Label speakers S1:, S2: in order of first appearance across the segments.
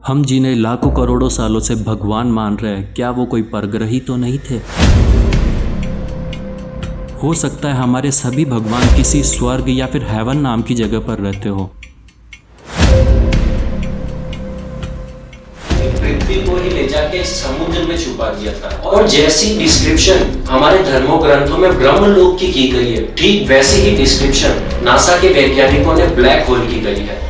S1: हम जिन्हें लाखों करोड़ों सालों से भगवान मान रहे हैं, क्या वो कोई परग्रही तो नहीं थे? हो सकता है हमारे सभी भगवान किसी स्वर्ग या फिर हेवन नाम की जगह पर रहते हो।
S2: पृथ्वी को ही ले जाके समुद्र में छुपा दिया था, और जैसी डिस्क्रिप्शन हमारे धर्मों ग्रंथों में ब्रह्मलोक की गई है, ठीक वैसी ही डिस्क्रिप्शन नासा के वैज्ञानिकों ने ब्लैक होल की गई है।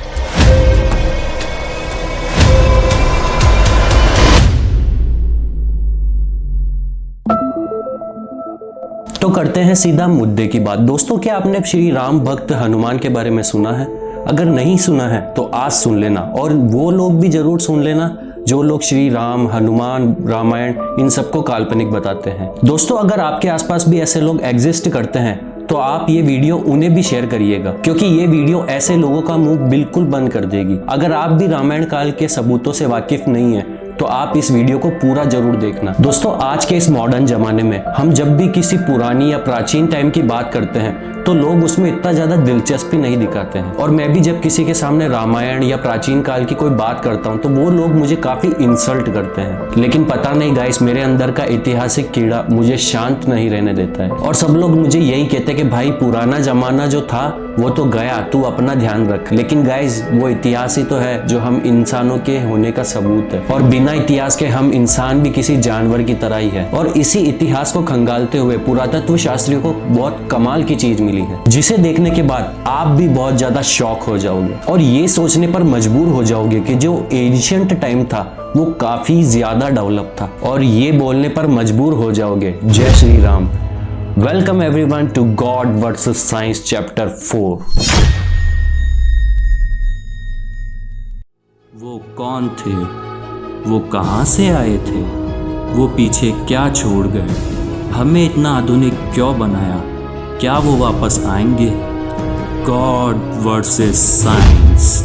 S3: तो करते हैं सीधा मुद्दे की बात। दोस्तों, क्या आपने श्री राम भक्त हनुमान के बारे में सुना है? अगर नहीं सुना है तो आज सुन लेना, और वो लोग भी जरूर सुन लेना जो लोग श्री राम, हनुमान, रामायण इन सबको काल्पनिक बताते हैं। दोस्तों, अगर आपके आसपास भी ऐसे लोग एग्जिस्ट करते हैं तो आप ये वीडियो उन्हें भी शेयर करिएगा, क्योंकि ये वीडियो ऐसे लोगों का मुंह बिल्कुल बंद कर देगी। अगर आप भी रामायण काल के सबूतों से वाकिफ नहीं है तो आप इस वीडियो को पूरा जरूर देखना। दोस्तों, आज के इस मॉडर्न जमाने में हम जब भी किसी पुरानी या प्राचीन टाइम की बात करते हैं तो लोग उसमें इतना ज्यादा दिलचस्पी नहीं दिखाते हैं, और मैं भी जब किसी के सामने रामायण या प्राचीन काल की कोई बात करता हूं तो वो लोग मुझे काफी इंसल्ट करते हैं। लेकिन पता नहीं गाइस, मेरे अंदर का ऐतिहासिक कीड़ा मुझे शांत नहीं रहने देता है, और सब लोग मुझे यही कहते हैं कि भाई पुराना जमाना जो था वो तो गया, तू अपना ध्यान रख। लेकिन गाइस, वो इतिहास ही तो है जो हम इंसानों के होने का सबूत है, और बिना इतिहास के हम इंसान भी किसी जानवर की तरह ही है। और इसी इतिहास को खंगालते हुए पुरातत्व शास्त्रियों को बहुत कमाल की चीज मिली है, जिसे देखने के बाद आप भी बहुत ज्यादा शॉक हो जाओगे और ये सोचने पर मजबूर हो जाओगे कि जो एंशिएंट टाइम था वो काफी ज्यादा डेवलप था, और ये बोलने पर मजबूर हो जाओगे जय Shri Ram. Welcome everyone to God versus science chapter 4।
S1: वो कौन थे? वो कहाँ से आए थे? वो पीछे क्या छोड़ गए? हमें इतना आधुनिक क्यों बनाया? क्या वो वापस आएंगे? God versus science.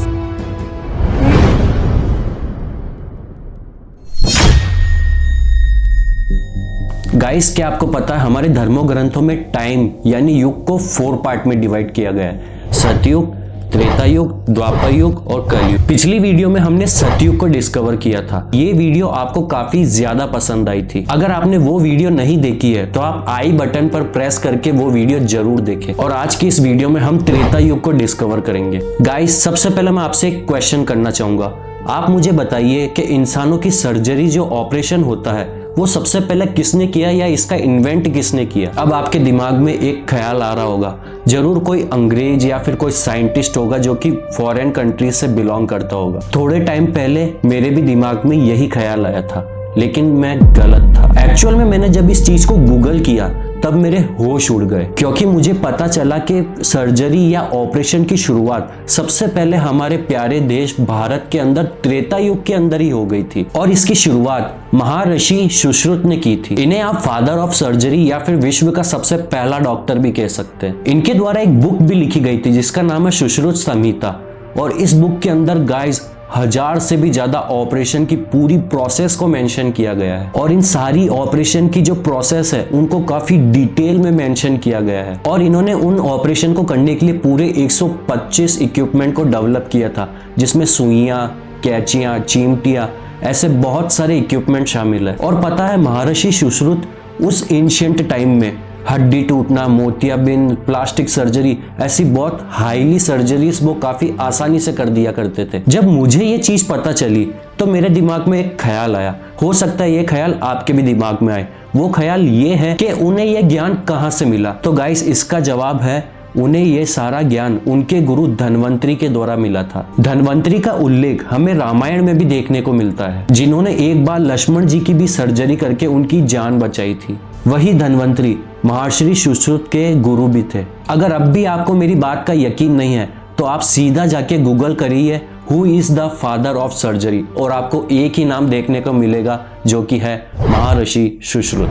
S3: गाइस, क्या आपको पता है हमारे धर्मों ग्रंथों में टाइम यानी युग को 4 पार्ट में डिवाइड किया गया है? सतयुग, त्रेता युग, द्वापर युग और कलयुग। पिछली वीडियो में हमने सतयुग को डिस्कवर किया था। ये वीडियो आपको काफी ज्यादा पसंद आई थी। अगर आपने वो वीडियो नहीं देखी है तो आप आई बटन पर प्रेस करके वो वीडियो जरूर देखें। और आज की इस वीडियो में हम त्रेता युग को डिस्कवर करेंगे। गाइस, सबसे पहले मैं आपसे एक क्वेश्चन करना चाहूंगा। आप मुझे बताइए कि इंसानों की सर्जरी जो ऑपरेशन होता है वो सबसे पहले किसने किया, या इसका इन्वेंट किसने किया? अब आपके दिमाग में एक ख्याल आ रहा होगा, जरूर कोई अंग्रेज या फिर कोई साइंटिस्ट होगा जो कि फॉरेन कंट्री से बिलोंग करता होगा। थोड़े टाइम पहले मेरे भी दिमाग में यही ख्याल आया था, लेकिन मैं गलत था। एक्चुअल में मैंने जब इस चीज को गूगल किया तब मेरे होश उड़ गए, क्योंकि मुझे पता चला कि सर्जरी या ऑपरेशन की शुरुआत सबसे पहले हमारे प्यारे देश भारत के अंदर त्रेता युग के अंदर ही हो गई थी, और इसकी शुरुआत महर्षि सुश्रुत ने की थी। इन्हें आप फादर ऑफ सर्जरी या फिर विश्व का सबसे पहला डॉक्टर भी कह सकते हैं। इनके द्वारा एक बुक भी लिखी गई थी जिसका नाम है सुश्रुत संहिता, और इस बुक के अंदर गाइस 1000 से भी ज्यादा ऑपरेशन की पूरी प्रोसेस को मेंशन किया गया है, और इन सारी ऑपरेशन की जो प्रोसेस है उनको काफी डिटेल में मेंशन किया गया है। और इन्होंने उन ऑपरेशन को करने के लिए पूरे 125 इक्विपमेंट को डेवलप किया था, जिसमें सुइयां, कैंचियां, चिमटियां, ऐसे बहुत सारे इक्विपमेंट शामिल है। और पता है, महर्षि सुश्रुत उस एंशिएंट टाइम में हड्डी टूटना, मोतियाबिंद, प्लास्टिक सर्जरी, ऐसी बहुत हाईली सर्जरीज वो काफी आसानी से कर दिया करते थे। जब मुझे ये चीज पता चली तो मेरे दिमाग में एक ख्याल आया, हो सकता है ये ख्याल आपके भी दिमाग में आए। वो ख्याल ये है कि उन्हें ये ज्ञान कहाँ से मिला? तो गाइस, इसका जवाब है उन्हें ये सारा ज्ञान उनके गुरु धन्वंतरी के द्वारा मिला था। धन्वंतरी का उल्लेख हमें रामायण में भी देखने को मिलता है, जिन्होंने एक बार लक्ष्मण जी की भी सर्जरी करके उनकी जान बचाई थी। वही धन्वंतरी महर्षि सुश्रुत के गुरु भी थे। अगर अब भी आपको मेरी बात का यकीन नहीं है तो आप सीधा जाके गूगल करिए who is the father of surgery, और आपको एक ही नाम देखने को मिलेगा जो कि है महर्षि सुश्रुत।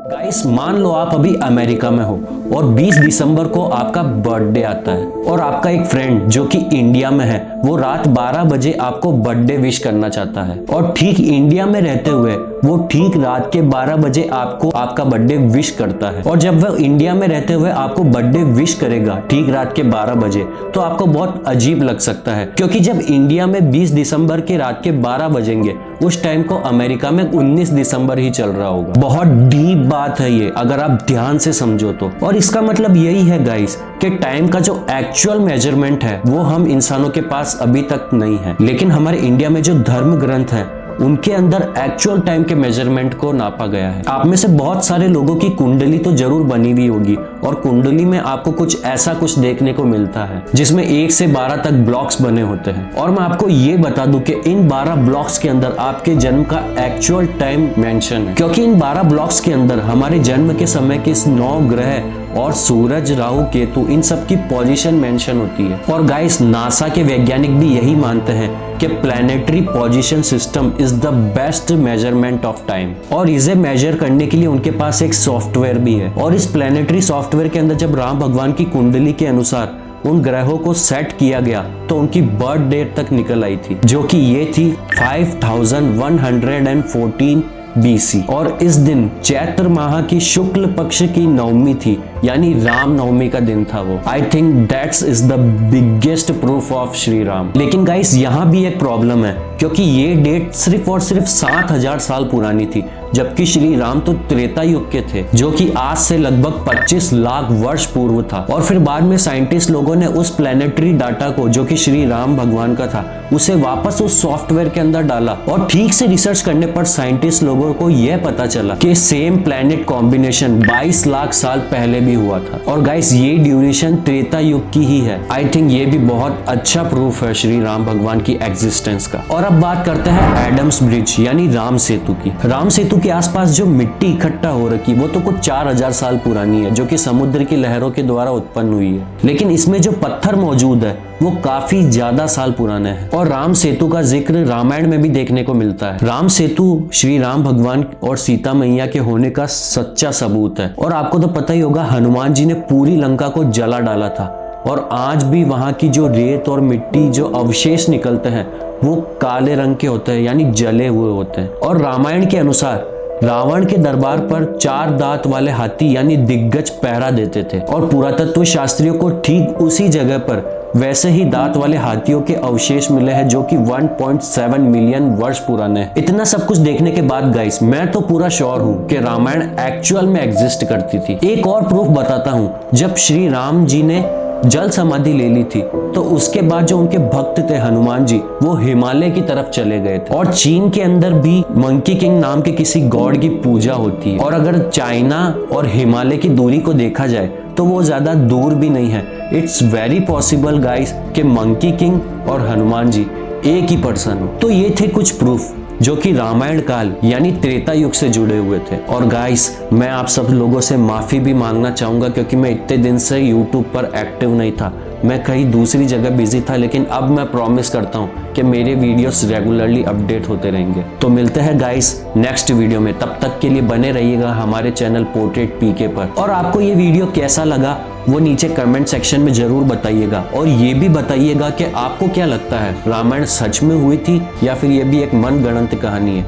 S3: गाइस, मान लो आप अभी अमेरिका में हो और 20 दिसंबर को आपका बर्थडे आता है और आपका एक फ्रेंड जो कि इंडिया में है वो रात 12 बजे आपको बर्थडे विश करना चाहता है और ठीक इंडिया में रहते हुए वो ठीक रात के 12 बजे आपको आपका बर्थडे विश करता है। और जब वह इंडिया में रहते हुए आपको बर्थडे विश करेगा ठीक रात के 12 बजे तो आपको बहुत अजीब लग सकता है, क्योंकि जब इंडिया में 20 दिसंबर के रात के 12 बजेंगे उस टाइम को अमेरिका में 19 दिसंबर ही चल रहा होगा। बहुत डीप बात है ये अगर आप ध्यान से समझो तो। और इसका मतलब यही है गाइस कि टाइम का जो एक्चुअल मेजरमेंट है वो हम इंसानों के पास अभी तक नहीं है, लेकिन हमारे इंडिया में जो धर्म ग्रंथ है उनके अंदर एक्चुअल टाइम के मेजरमेंट को नापा गया है। आप में से बहुत सारे लोगों की कुंडली तो जरूर बनी हुई होगी और कुंडली में आपको कुछ ऐसा कुछ देखने को मिलता है जिसमें 1 से 12 तक ब्लॉक्स बने होते हैं। और मैं आपको ये बता दूं कि इन 12 ब्लॉक्स के अंदर आपके जन्म का एक्चुअल टाइम मेंशन है, क्योंकि इन 12 ब्लॉक्स के अंदर हमारे जन्म के समय के 9 ग्रह और सूरज, राहु, केतु इन सब की पोजीशन मेंशन होती है। और गाइस नासा के वैज्ञानिक भी यही मानते हैं कि planetary position system is the best measurement of time, और इसे मेजर करने के लिए उनके पास एक सॉफ्टवेयर भी है। और इस प्लैनेटरी सॉफ्टवेयर के अंदर जब राम भगवान की कुंडली के अनुसार उन ग्रहों को सेट किया गया तो उनकी बर्थ डेट तक निकल आई थी, जो कि ये थी 5114 BC। और इस दिन चैत्र माह की शुक्ल पक्ष की नवमी थी, यानी राम नवमी का दिन था वो। I think that's is the biggest proof of Shri Ram. लेकिन गाइस यहाँ भी एक प्रॉब्लम है, क्योंकि ये डेट सिर्फ और सिर्फ 7000 साल पुरानी थी, जबकि श्री राम तो त्रेता युग के थे, जो कि आज से लगभग 25 लाख वर्ष पूर्व था। और फिर बाद में साइंटिस्ट लोगों ने उस प्लैनेटरी डाटा को, जो कि श्री राम भगवान का था, उसे वापस उस सॉफ्टवेयर के अंदर डाला और ठीक से रिसर्च करने पर साइंटिस्ट लोगों को यह पता चला कि सेम प्लैनेट कॉम्बिनेशन 22 लाख साल पहले भी हुआ था। और गाइस ये ड्यूरेशन त्रेता युग की ही है। आई थिंक ये भी बहुत अच्छा प्रूफ है श्री राम भगवान की एग्जिस्टेंस का। और अब बात करते हैं एडम्स ब्रिज यानी राम सेतु की। राम सेतु के आसपास जो मिट्टी इकट्ठा हो रखी वो तो कुछ 4000 साल पुरानी है, जो कि समुद्र की लहरों के द्वारा उत्पन्न हुई है। लेकिन इसमें जो पत्थर मौजूद है वो काफी ज्यादा साल पुराने हैं। और राम सेतु का जिक्र रामायण में भी देखने को मिलता है। राम सेतु श्री राम भगवान और सीता मैया के होने का सच्चा सबूत है। और आपको तो पता ही होगा हनुमान जी ने पूरी लंका को जला डाला था, और आज भी वहां की जो रेत और मिट्टी जो अवशेष निकलते हैं वो काले रंग के होते हैं, यानी जले हुए होते हैं। और रामायण के अनुसार रावण के दरबार पर 4 दांत वाले हाथी यानी दिग्गज पहरा देते थे, और पुरातत्व शास्त्रियों को ठीक उसी जगह पर वैसे ही दांत वाले हाथियों के अवशेष मिले हैं, जो कि 1.7 मिलियन वर्ष पुराने हैं। इतना सब कुछ देखने के बाद गाइस मैं तो पूरा श्योर हूँ कि रामायण एक्चुअल में एग्जिस्ट करती थी। एक और प्रूफ बताता हूँ। जब श्री राम जी ने जल समाधि ले ली थी तो उसके बाद जो उनके भक्त थे हनुमान जी, वो हिमालय की तरफ चले गए थे। और चीन के अंदर भी मंकी किंग नाम के किसी गॉड की पूजा होती है। और अगर चाइना और हिमालय की दूरी को देखा जाए तो वो ज्यादा दूर भी नहीं है। इट्स वेरी पॉसिबल गाइस कि मंकी किंग और हनुमान जी एक ही पर्सन हो। तो ये थे कुछ प्रूफ जो कि रामायण काल यानी त्रेता युग से जुड़े हुए थे। और गाइस मैं आप सब लोगों से माफी भी मांगना चाहूंगा, क्योंकि मैं इतने दिन से यूट्यूब पर एक्टिव नहीं था, मैं कहीं दूसरी जगह बिजी था। लेकिन अब मैं प्रॉमिस करता हूँ कि मेरे वीडियोस रेगुलरली अपडेट होते रहेंगे। तो मिलते हैं गाइस नेक्स्ट वीडियो में, तब तक के लिए बने रहिएगा हमारे चैनल पोर्ट्रेट पीके पर। और आपको ये वीडियो कैसा लगा वो नीचे कमेंट सेक्शन में जरूर बताइएगा। और ये भी बताइएगा कि आपको क्या लगता है, रामायण सच में हुई थी या फिर ये भी एक मनगढ़ंत कहानी है।